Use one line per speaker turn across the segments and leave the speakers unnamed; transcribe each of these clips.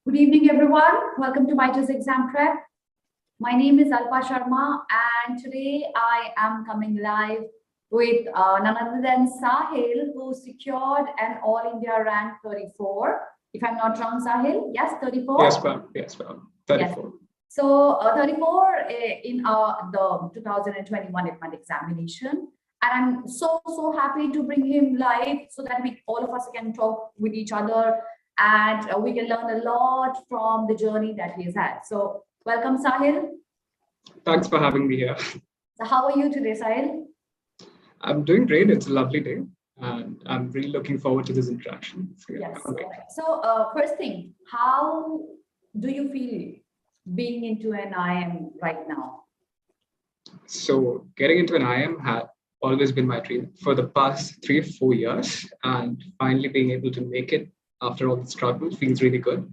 Good evening, everyone. Welcome to BYJU'S Exam Prep. My name is Alpa Sharma, and today I am coming live with none other than Sahel, who secured an All India rank 34. If I'm not wrong, Sahel, yes, 34?
Yes, ma'am. Yes, ma'am. 34.
Yes. So 34 in the 2021 IPMAT examination. And I'm so happy to bring him live so that all of us can talk with each other and we can learn a lot from the journey that he has had. So welcome, Sahil.
Thanks for having me here.
So how are you today, Sahil?
I'm doing great. It's a lovely day. And I'm really looking forward to this interaction. So, yeah,
yes. So first thing, how do you feel being into an IIM right now?
So getting into an IIM had always been my dream for the past 3 or 4 years, and finally being able to make it after all the struggle feels really good.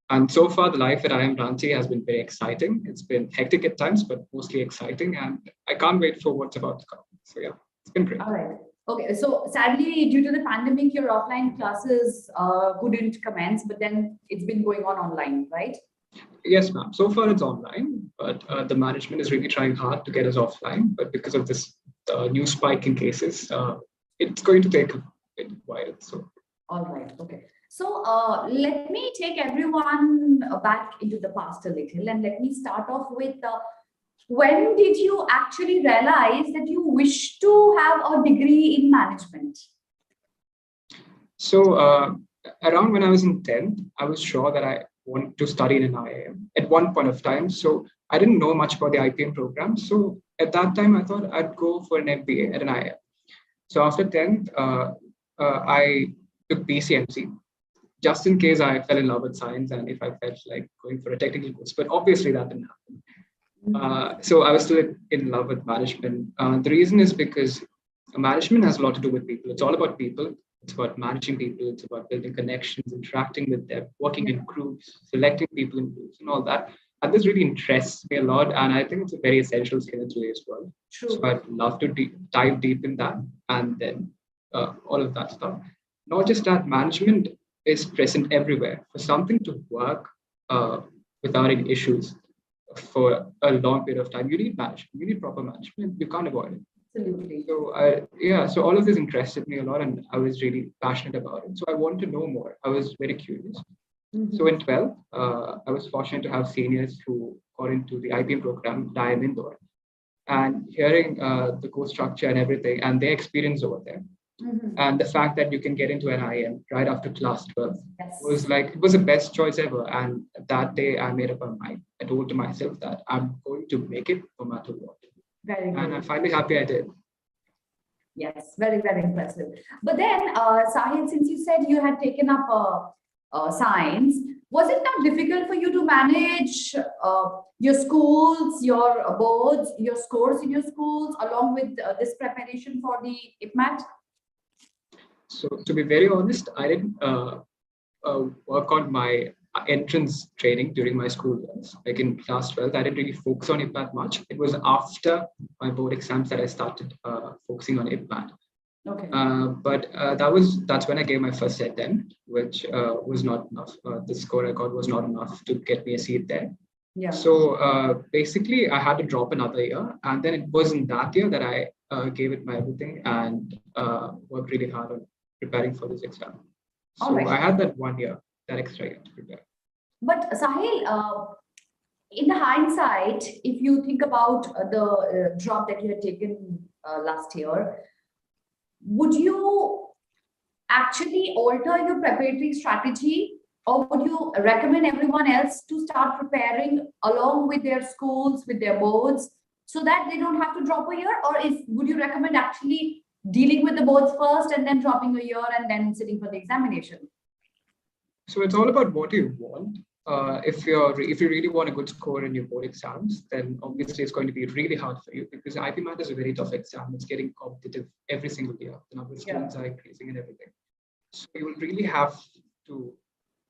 And so far, the life at IIM Ranchi has been very exciting. It's been hectic at times, but mostly exciting. And I can't wait for what's about to come. So yeah, it's been great.
All right. Okay. So sadly, due to the pandemic, your offline classes couldn't commence, but then it's been going on online, right?
Yes, ma'am. So far, it's online, but the management is really trying hard to get us offline. But because of this new spike in cases, it's going to take a bit while. So.
All right. Okay. So let me take everyone back into the past a little, and let me start off with when did you actually realize that you wish to have a degree in management?
So around when I was in 10th, I was sure that I wanted to study in an IIM at one point of time. So I didn't know much about the IPM program. So at that time, I thought I'd go for an MBA at an IIM. So after 10th, I took PCMC. Just in case I fell in love with science and if I felt like going for a technical course, but obviously that didn't happen. So I was still in love with management. The reason is because management has a lot to do with people. It's all about people. It's about managing people. It's about building connections, interacting with them, working in groups, selecting people in groups and all that. And this really interests me a lot. And I think it's a very essential skill in today's world.
True.
So I'd love to dive deep in that and then all of that stuff. Not just that, management is present everywhere. For something to work without any issues for a long period of time, you need management. You need proper management. You can't avoid it.
Absolutely.
So so all of this interested me a lot, and I was really passionate about it. So I wanted to know more. I was very curious. Mm-hmm. So in 12th, I was fortunate to have seniors who got into the IPM program, IIM Indore, and hearing the course structure and everything, and their experience over there. Mm-hmm. And the fact that you can get into an IIM right after class 12 was like, it was the best choice ever. And that day I made up my mind. I told to myself that I'm going to make it no matter what.
Very good.
And I'm finally happy I did.
Yes, very impressive. But then, Sahil, since you said you had taken up science, was it not difficult for you to manage your schools, your boards, your scores in your schools, along with this preparation for the IPMAT?
So to be very honest, I didn't work on my entrance training during my school years. Like in class 12, I didn't really focus on IPMAT much. It was after my board exams that I started focusing on IPMAT.
Okay.
But that's when I gave my first attempt, which was not enough. The score I got was not enough to get me a seat there. Yeah. So basically, I had to drop another year, and then it was in that year that I gave it my everything and worked really hard on preparing for this exam. So I had that 1 year, that extra year to prepare.
But Sahil, in the hindsight, if you think about the drop that you had taken last year, would you actually alter your preparatory strategy, or would you recommend everyone else to start preparing along with their schools, with their boards, so that they don't have to drop a year? Or would you recommend actually dealing with the boards first and then dropping a year and then sitting for the examination?
So it's all about what you want. If you really want a good score in your board exams, then obviously it's going to be really hard for you because IPMAT is a very tough exam. It's getting competitive every single year. The number of students are increasing and everything. So you will really have to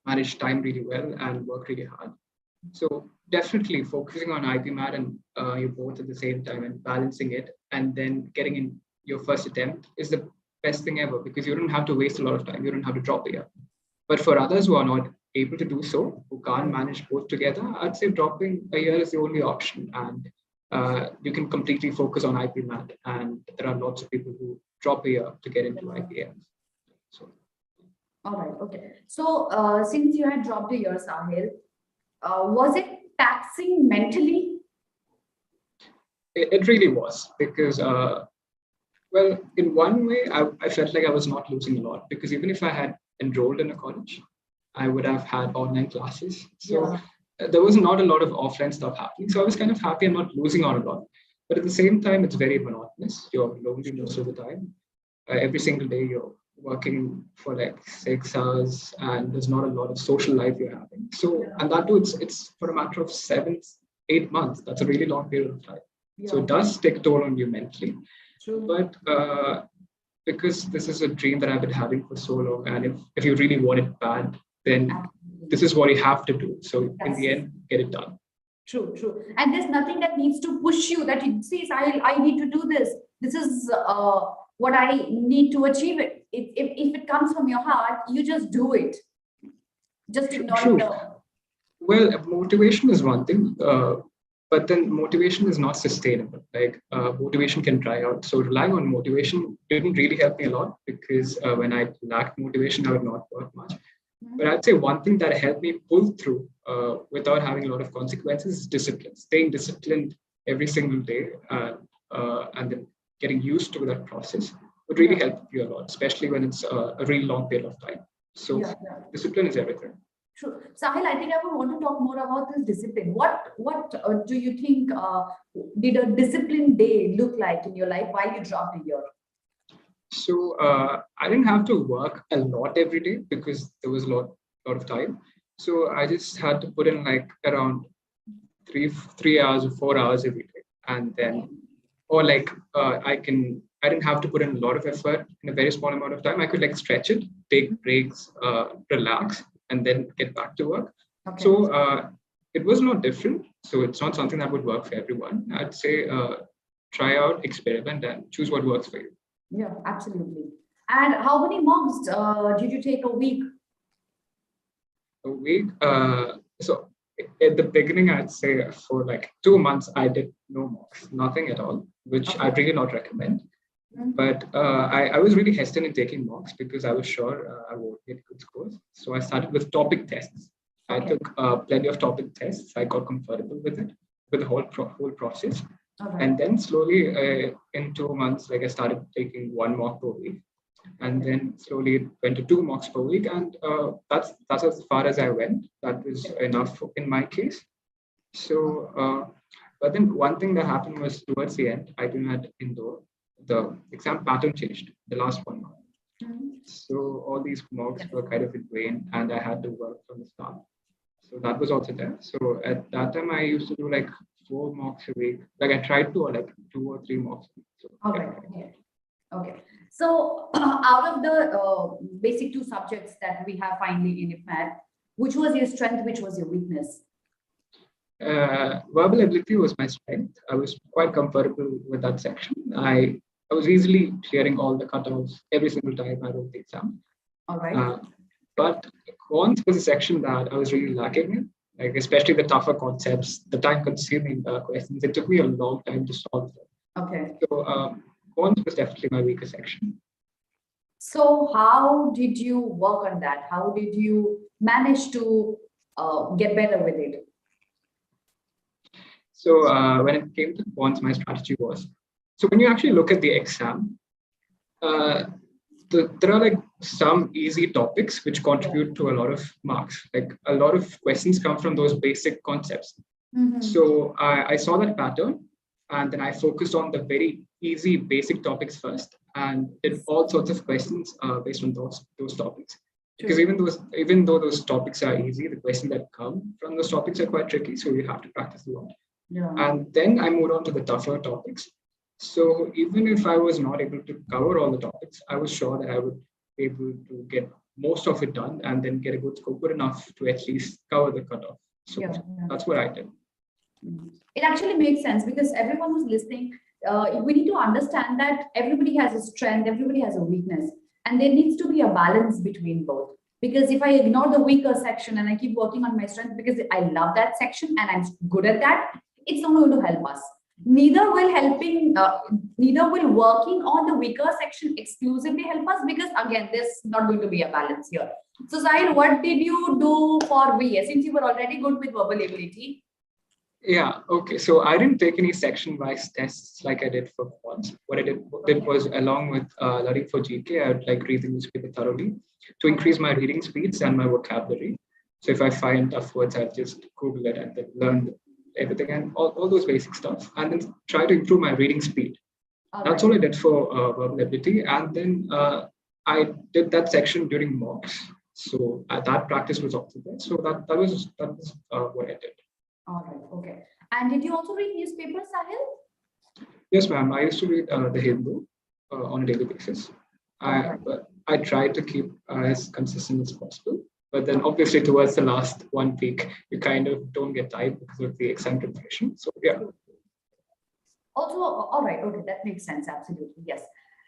manage time really well and work really hard. So definitely focusing on IPMAT and your boards at the same time and balancing it and then getting in your first attempt is the best thing ever because you don't have to waste a lot of time. You don't have to drop a year. But for others who are not able to do so, who can't manage both together, I'd say dropping a year is the only option. And you can completely focus on IPMAT. And there are lots of people who drop a year to get into IPMs. So.
All right. Okay. So since you had dropped a year, Sahil, was it taxing mentally?
It really was, because well, in one way, I felt like I was not losing a lot, because even if I had enrolled in a college, I would have had online classes. So there was not a lot of offline stuff happening. So I was kind of happy I'm not losing out a lot. But at the same time, it's very monotonous. You're lonely most of the time. Every single day, you're working for like 6 hours, and there's not a lot of social life you're having. So, and that too, it's for a matter of 7, 8 months. That's a really long period of time. So it does take a toll on you mentally.
True.
But because this is a dream that I've been having for so long, and if you really want it bad, then this is what you have to do. So in the end, get it done.
True, true. And there's nothing that needs to push you that you see, I need to do this. This is what I need to achieve it. If it comes from your heart, you just do it. Just ignore it.
Well, motivation is one thing. But then motivation is not sustainable. Like motivation can dry out. So relying on motivation didn't really help me a lot, because when I lacked motivation, I would not work much. But I'd say one thing that helped me pull through without having a lot of consequences is discipline. Staying disciplined every single day and then getting used to that process would really help you a lot, especially when it's a really long period of time. So discipline is everything.
True. Sahil, I think I would want to talk more about this discipline. What do you think did a disciplined day look like in your life while you dropped a year?
So I didn't have to work a lot every day, because there was a lot of time. So I just had to put in like around 3 hours or 4 hours every day, and then or like I didn't have to put in a lot of effort in a very small amount of time. I could like stretch it, take breaks, relax, and then get back to work. Okay. So it was not different. So it's not something that would work for everyone. I'd say try out, experiment, and choose what works for you.
Yeah, absolutely. And how many mocks did you take a week?
A week? So at the beginning, I'd say for like 2 months, I did no mocks, nothing at all, which I'd really not recommend. But I was really hesitant in taking mocks, because I was sure I won't get good scores. So I started with topic tests. I took plenty of topic tests. I got comfortable with it, with the whole process. And then slowly in 2 months, like I started taking 1 mock per week. And then slowly it went to 2 mocks per week. And that's as far as I went. That was enough in my case. So, but then one thing that happened was towards the end, I had indoor. The exam pattern changed, the last one. So all these mocks were kind of in vain, and I had to work from the start. So that was also there. So at that time, I used to do like 4 mocks a week. Like I tried to, or like 2 or 3 mocks a week. So,
Okay. So out of the basic 2 subjects that we have finally in IPMAT, which was your strength, which was your weakness?
Verbal ability was my strength. I was quite comfortable with that section. I was easily clearing all the cutoffs every single time I wrote the exam.
All right.
But quant was a section that I was really lacking in, like especially the tougher concepts, the time-consuming questions. It took me a long time to solve them.
Okay.
So quant was definitely my weaker section.
So how did you work on that? How did you manage to get better with it?
So when it came to quants, my strategy was, so when you actually look at the exam, there are like some easy topics which contribute to a lot of marks. Like a lot of questions come from those basic concepts. So I saw that pattern, and then I focused on the very easy basic topics first, and did all sorts of questions based on those topics. Because even though those topics are easy, the questions that come from those topics are quite tricky. So you have to practice a lot. And then I moved on to the tougher topics. So even if I was not able to cover all the topics, I was sure that I would be able to get most of it done, and then get a good score, good enough to at least cover the cutoff. So that's what I did.
It actually makes sense, because everyone who's listening, we need to understand that everybody has a strength, everybody has a weakness, and there needs to be a balance between both. Because if I ignore the weaker section and I keep working on my strength because I love that section and I'm good at that, it's not going to help us. Neither will working on the weaker section exclusively help us, because again, there's not going to be a balance here. So Sahil, what did you do for VA since you were already good with verbal ability?
Yeah, okay. So I didn't take any section-wise tests like I did for quants. What I did was, along with learning for GK, I would like read the newspaper thoroughly to increase my reading speeds and my vocabulary. So if I find tough words, I'll just Google it and then learn everything and all those basic stuff, and then try to improve my reading speed. That's all I did for verbal ability. And then I did that section during mocks. So that practice was also there. So that was what I did.
All right, okay. And did you also read newspapers, Sahil?
Yes, ma'am. I used to read the Hindu on a daily basis. I tried to keep as consistent as possible. But then obviously towards the last 1 week, you kind of don't get tired because of the exam preparation. So yeah.
Also, all right, okay, that makes sense. Absolutely, yes.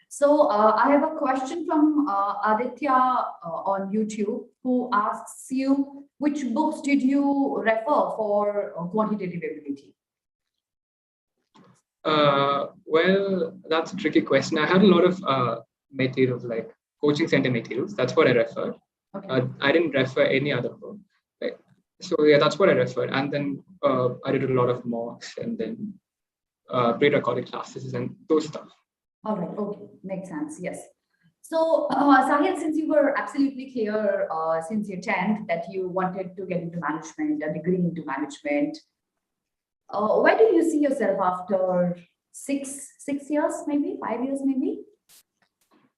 So I have a question from Aditya on YouTube, who asks you, which books did you refer for quantitative ability?
Well, that's a tricky question. I had a lot of materials, like coaching center materials. That's what I referred. Okay. I didn't refer any other book. Right? So yeah, that's what I referred. And then I did a lot of mocks and then pre-recorded classes and those stuff.
All right, okay, makes sense, yes. So Sahil, since you were absolutely clear since your 10th that you wanted to get into management, a degree into management, where do you see yourself after six years, maybe 5 years, maybe?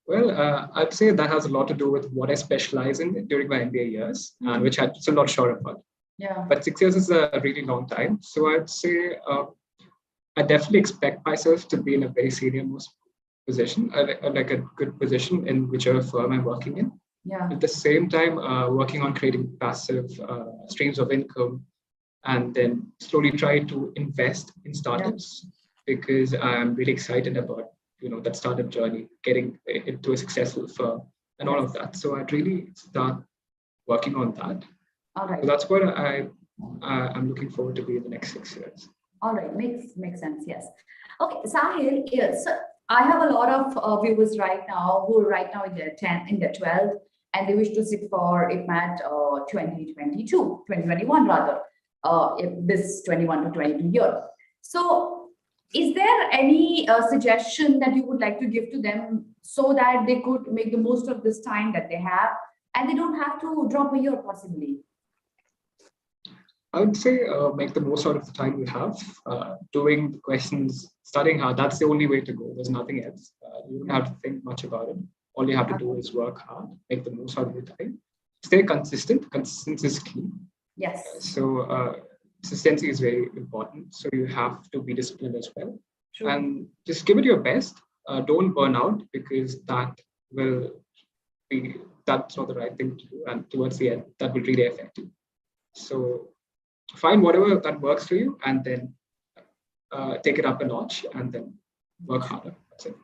Well, I'd say that has a lot to do with what I specialize in during my MBA years, and which I'm still not sure about.
Yeah.
But 6 years is a really long time. So I'd say I definitely expect myself to be in a very senior most position, like a good position in whichever firm I'm working in.
Yeah.
At the same time, working on creating passive streams of income, and then slowly try to invest in startups, because I'm really excited about that startup journey, getting into a successful firm and all of that. So I'd really start working on that.
All right.
So that's what I'm looking forward to be in the next 6 years.
All right, makes sense. Yes. Okay, Sahil. Yes, I have a lot of viewers right now who are right now in their 10th, in their 12th, and they wish to sit for IPMAT 2021 rather, this 21 to 22 year. So is there any suggestion that you would like to give to them so that they could make the most of this time that they have and they don't have to drop a year possibly?
I would say make the most out of the time you have. Doing the questions, studying hard, that's the only way to go. There's nothing else. You don't have to think much about it. All you have to do is work hard, make the most out of your time. Stay consistent. Consistency is key.
Yes.
So consistency is very important. So you have to be disciplined as well. Sure. And just give it your best. Don't burn out, because that's not the right thing to do. And towards the end, that will really affect you. So find whatever that works for you, and then take it up a notch, and then work harder. That's it.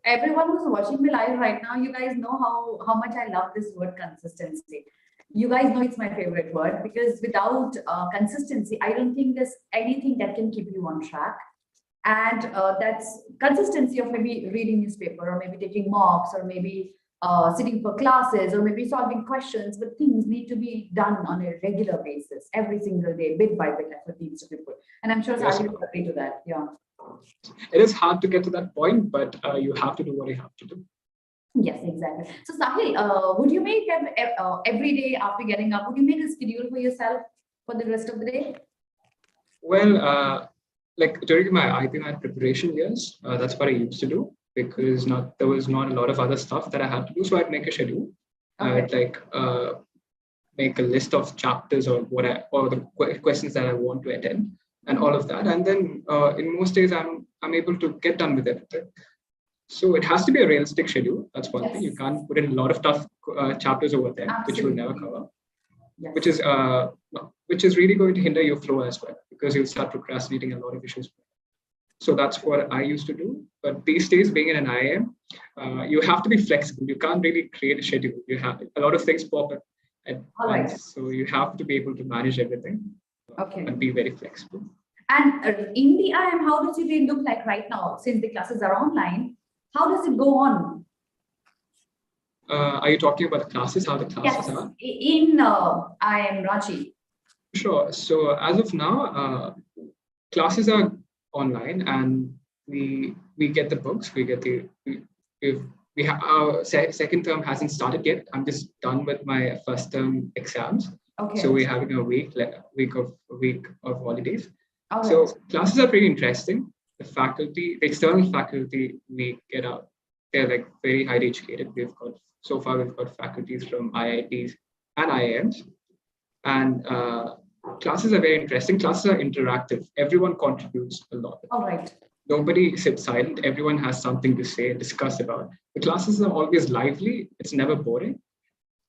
Everyone who's watching me live right now, you guys know how much I love this word consistency. You guys know it's my favorite word, because without consistency, I don't think there's anything that can keep you on track. And that's consistency of maybe reading newspaper, or maybe taking mocks, or maybe sitting for classes, or maybe solving questions, but things need to be done on a regular basis, every single day, bit by bit, effort needs to be put. And I'm sure Sahil will agree to that. Yeah.
It is hard to get to that point, but you have to do what you have to do.
Yes, exactly. So Sahil, would you make every day after getting up, would you make a schedule for yourself for the rest of the day?
Well, like during my IPMAT preparation years, that's what I used to do, because there was not a lot of other stuff that I had to do. So I'd make a schedule. Okay. I'd make a list of chapters or the questions that I want to attend, and all of that. And then in most days, I'm able to get done with everything. So it has to be a realistic schedule. That's one thing. You can't put in a lot of tough chapters over there, which you'll never cover. Yes. Which is really going to hinder your flow as well, because you'll start procrastinating a lot of issues. So that's what I used to do. But these days, being in an IIM, you have to be flexible. You can't really create a schedule. You have a lot of things pop up at
All right.
once. So you have to be able to manage everything
Okay.
and be very flexible.
And in the IIM, how does it look like right now? Since the classes are online, how does it go on?
Are you talking about the classes, how the classes are?
In IIM Ranchi.
Sure. So as of now, classes are online, and we get the books. We get we have our second term hasn't started yet. I'm just done with my first term exams.
Okay.
So we're having a week of holidays.
All right.
So classes are pretty interesting. The external faculty we get out, they're like very highly educated. We've got faculties from IITs and IIMs, and classes are very interesting. Classes are interactive. Everyone contributes a lot.
All right.
Nobody sits silent. Everyone has something to say, discuss about. The classes are always lively. It's never boring.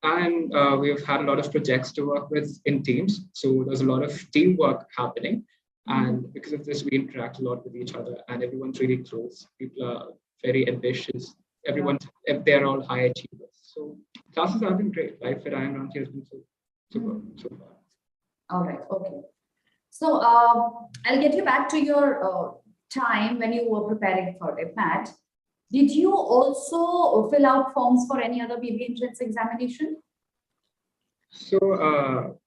And we've had a lot of projects to work with in teams. So there's a lot of teamwork happening. And because of this, we interact a lot with each other, and everyone's really close. People are very ambitious. They're all high achievers. So classes have been great. Life at IIM Ranchi has been super so far.
All right. Okay. So I'll get you back to your time when you were preparing for IPMAT. Did you also fill out forms for any other BB entrance examination?
So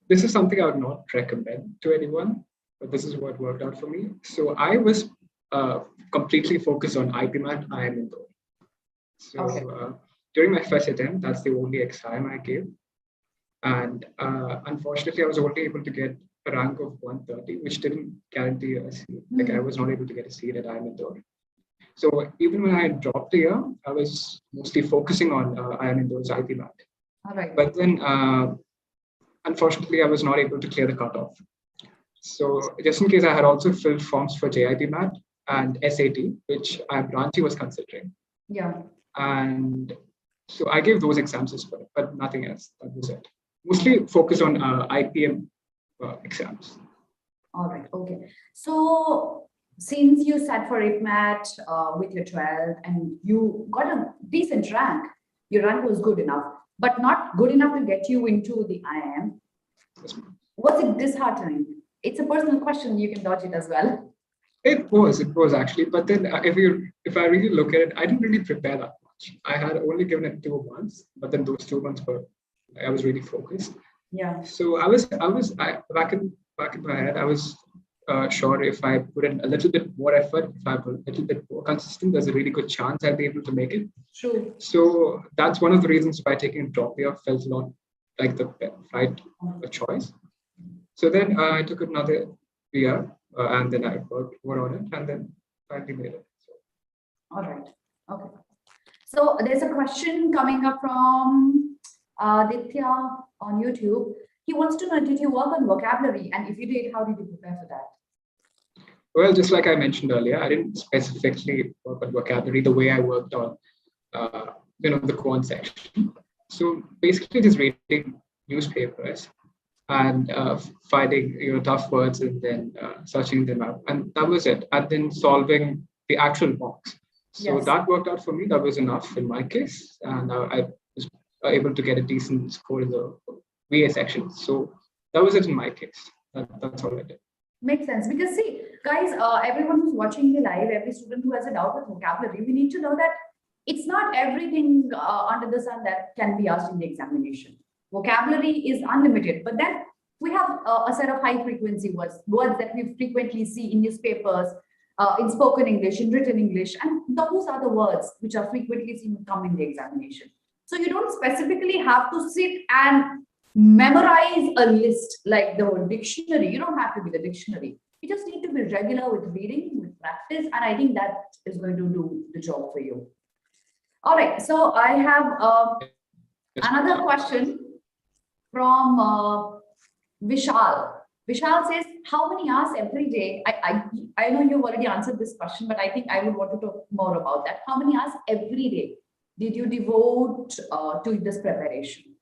this is something I would not recommend to anyone, but this is what worked out for me. So I was completely focused on IPMAT IIM Indore. So
okay.
During my first attempt, that's the only exam I gave. And unfortunately, I was only able to get a rank of 130, which didn't guarantee a seat. Like I was not able to get a seat at IIM Indore. So even when I dropped the year, I was mostly focusing on IIM Indore's IPMAT.
All right.
But then, unfortunately, I was not able to clear the cutoff. So just in case, I had also filled forms for JIPMAT and SAT, which IIM Ranchi was considering.
Yeah.
And so I gave those exams as well, but nothing else. That was it. Mostly focused on IPM exams.
All right. Okay. So since you sat for IPMAT with your 12 and you got a decent rank, your rank was good enough, but not good enough to get you into the IIM.
Yes,
was it disheartening? It's a personal question. You can dodge it as well.
It was actually. But then if I really look at it, I didn't really prepare that much. I had only given it 2 months, but then those 2 months I was really focused.
Yeah.
So I was back in my head, I was sure if I put in a little bit more effort, if I put a little bit more consistent, there's a really good chance I'll be able to make it.
True.
So that's one of the reasons why taking a drop year felt not like the right choice. So then I took another year and then I worked more on it and then finally made it. So.
All right. Okay. So there's a question coming up from Ditya on YouTube. He wants to know, did you work on vocabulary? And if you did, how did you prepare for that?
Well, just like I mentioned earlier, I didn't specifically work on vocabulary the way I worked on, the quant section. So basically just reading newspapers and finding, tough words and then searching them out. And that was it. And then solving the actual box. So that worked out for me. That was enough in my case. And I was able to get a decent score in the VA section. So that was it in my case. That's all I did.
Makes sense. Because see, guys, everyone who's watching the live, every student who has a doubt with vocabulary, we need to know that it's not everything under the sun that can be asked in the examination. Vocabulary is unlimited, but then we have a set of high frequency words that we frequently see in newspapers, in spoken English, in written English, and those are the words which are frequently seen come in the examination. So you don't specifically have to sit and memorize a list like the whole dictionary. You don't have to be the dictionary. You just need to be regular with reading, with practice, and I think that is going to do the job for you. All right, so I have another question from Vishal. Vishal says, how many hours every day? I know you've already answered this question, but I think I would want to talk more about that. How many hours every day did you devote to this preparation?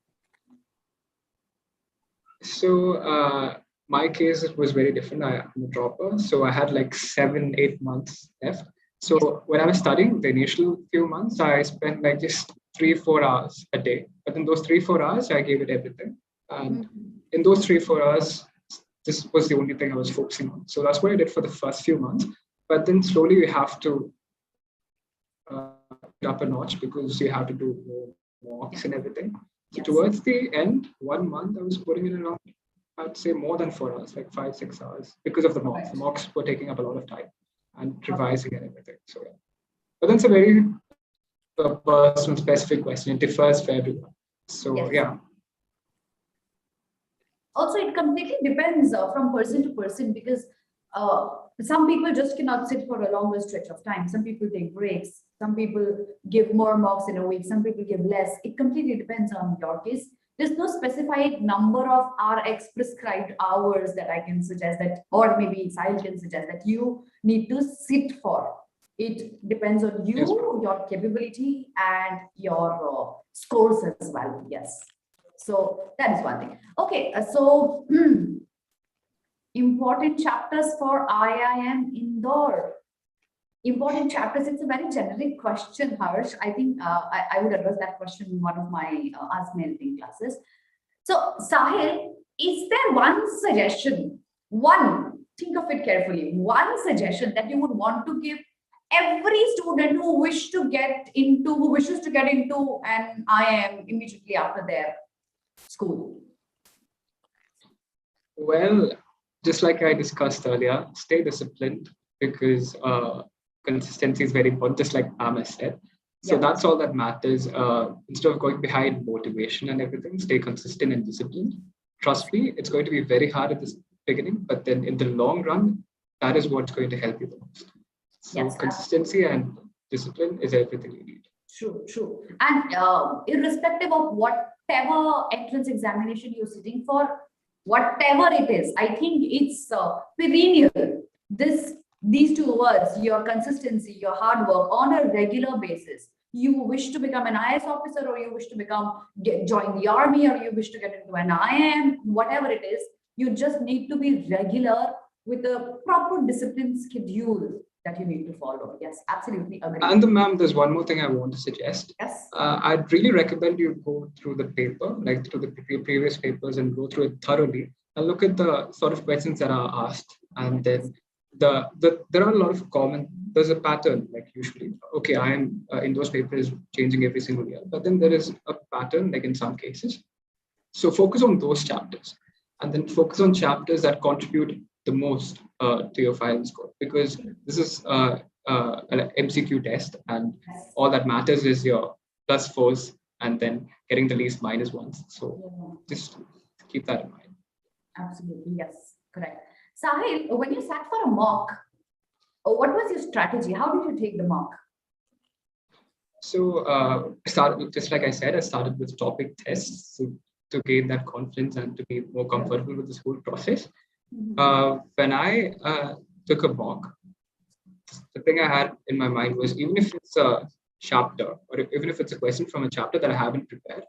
So my case, it was very different. I'm a dropper, so I had like 7, 8 months left. So when I was studying the initial few months, I spent like just 3, 4 hours a day. But in those 3, 4 hours, I gave it everything. And in those 3, 4 hours, this was the only thing I was focusing on. So that's what I did for the first few months. But then slowly we have to up a notch because you have to do more mocks and everything. So towards the end, 1 month, I was putting in around, I'd say more than 4 hours, like 5, 6 hours, because of the mocks. The mocks were taking up a lot of time and revising and everything. So yeah. But that's a very personal, specific question. It differs for everyone. So yeah.
Also, it completely depends from person to person because some people just cannot sit for a longer stretch of time. Some people take breaks. Some people give more mocks in a week. Some people give less. It completely depends on your case. There's no specified number of RX prescribed hours that I can suggest that, or maybe Sahil can suggest that you need to sit for. It depends on you, your capability, and your scores as well. Yes. So that is one thing. Okay, so important chapters for IIM Indore. Important chapters, it's a very generic question, Harsh. I think I would address that question in one of my Ask Me Anything classes. So Sahil, is there one suggestion, think of it carefully, one suggestion that you would want to give every student who wishes to get into an IIM immediately after their school?
Well, just like I discussed earlier, stay disciplined because consistency is very important, just like Amma said. So that's all that matters. Instead of going behind motivation and everything, stay consistent and disciplined. Trust me, it's going to be very hard at the beginning, but then in the long run, that is what's going to help you the most. So consistency and discipline is everything you need.
True. And irrespective of whatever entrance examination you're sitting for, whatever it is, I think it's perennial. These two words, your consistency, your hard work on a regular basis. You wish to become an IS officer, or you wish to join the army, or you wish to get into an IIM, whatever it is, you just need to be regular with a proper discipline schedule that you need to follow. Yes, absolutely agree.
And ma'am, there's one more thing I want to suggest.
Yes.
I'd really recommend you go through the paper, like through the previous papers, and go through it thoroughly and look at the sort of questions that are asked. And then there are a lot of there's a pattern, like usually, okay, I am in those papers changing every single year, but then there is a pattern, like in some cases. So focus on those chapters, and then focus on chapters that contribute the most to your final score, because this is an MCQ test, and all that matters is your +4s and then getting the least -1s. So just keep that in mind.
Absolutely, yes, correct. Sahil, when you sat for a mock, what was your strategy? How did you take the mock?
So just like I said, I started with topic tests to gain that confidence and to be more comfortable with this whole process. When I took a mock, the thing I had in my mind was, even if it's a chapter, or even if it's a question from a chapter that I haven't prepared,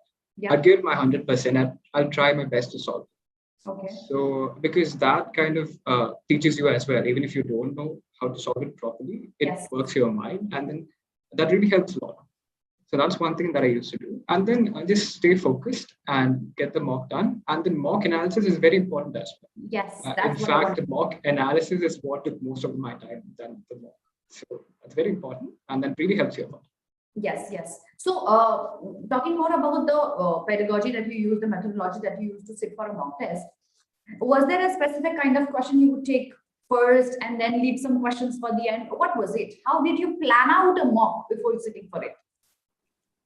I'd give it my 100%. I'll try my best to solve it.
Okay.
So because that kind of teaches you as well, even if you don't know how to solve it properly, it works your mind, and then that really helps a lot. So that's one thing that I used to do. And then I just stay focused and get the mock done. And then mock analysis is very important as well.
Yes.
In fact, the mock analysis is what took most of my time than the mock. So that's very important, and that really helps you a lot.
Yes. So talking more about the pedagogy that you use, the methodology that you use to sit for a mock test, was there a specific kind of question you would take first and then leave some questions for the end? What was it? How did you plan out a mock before sitting for it?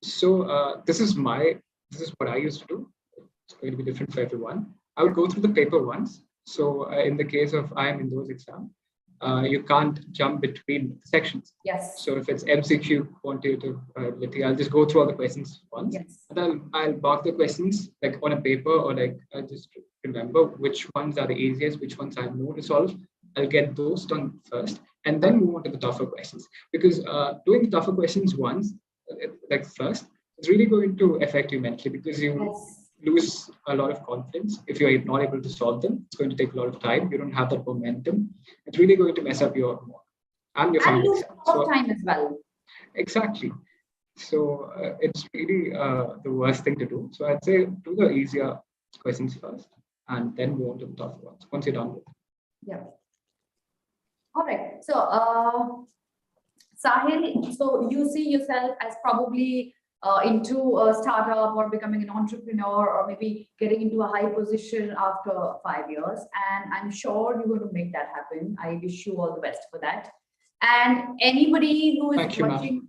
So this is what I used to do. It's going to be different for everyone. I would go through the paper once. So in the case of IIM Indore exam, you can't jump between sections.
Yes.
So if it's MCQ, quantitative ability, I'll just go through all the questions once.
Yes.
And then I'll mark the questions like on a paper, or like I just remember which ones are the easiest, which ones I know to solve. I'll get those done first, and then move on to the tougher questions. Because doing the tougher questions once, like first, it's really going to affect you mentally, because lose a lot of confidence if you're not able to solve them. It's going to take a lot of time. You don't have that momentum. It's really going to mess up your work and your
And
final
lose
exam.
a lot of time as well.
Exactly. So it's really the worst thing to do. So I'd say do the easier questions first and then move on to the tougher ones once you're done with it.
Yeah. All right. So, Sahil, so you see yourself as probably into a startup or becoming an entrepreneur or maybe getting into a high position after 5 years. And I'm sure you're going to make that happen. I wish you all the best for that. And anybody who is
Thank you, ma'am.
watching,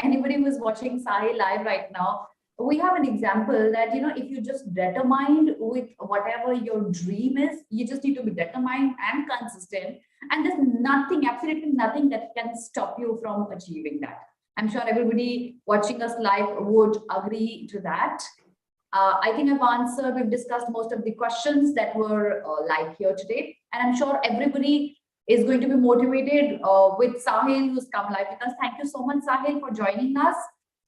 anybody who is watching Sahil live right now, we have an example that, you know, if you just determined with whatever your dream is, you just need to be determined and consistent. And there's nothing, absolutely nothing that can stop you from achieving that. I'm sure everybody watching us live would agree to that. I think we've discussed most of the questions that were live here today. And I'm sure everybody is going to be motivated with Sahil, who's come live with us. Thank you so much, Sahil, for joining us.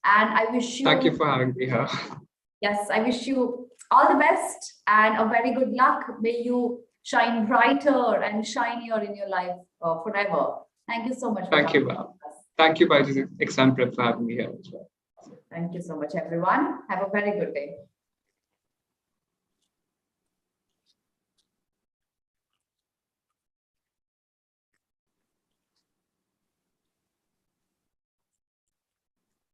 And I wish you...
Thank you for having me here.
Yes, I wish you all the best and a very good luck. May you shine brighter and shinier in your life forever. Thank you so much.
Thank you, ma'am. Thank you, BYJU'S Exam Prep, for having me here as well.
Thank you so much, everyone. Have a very good day.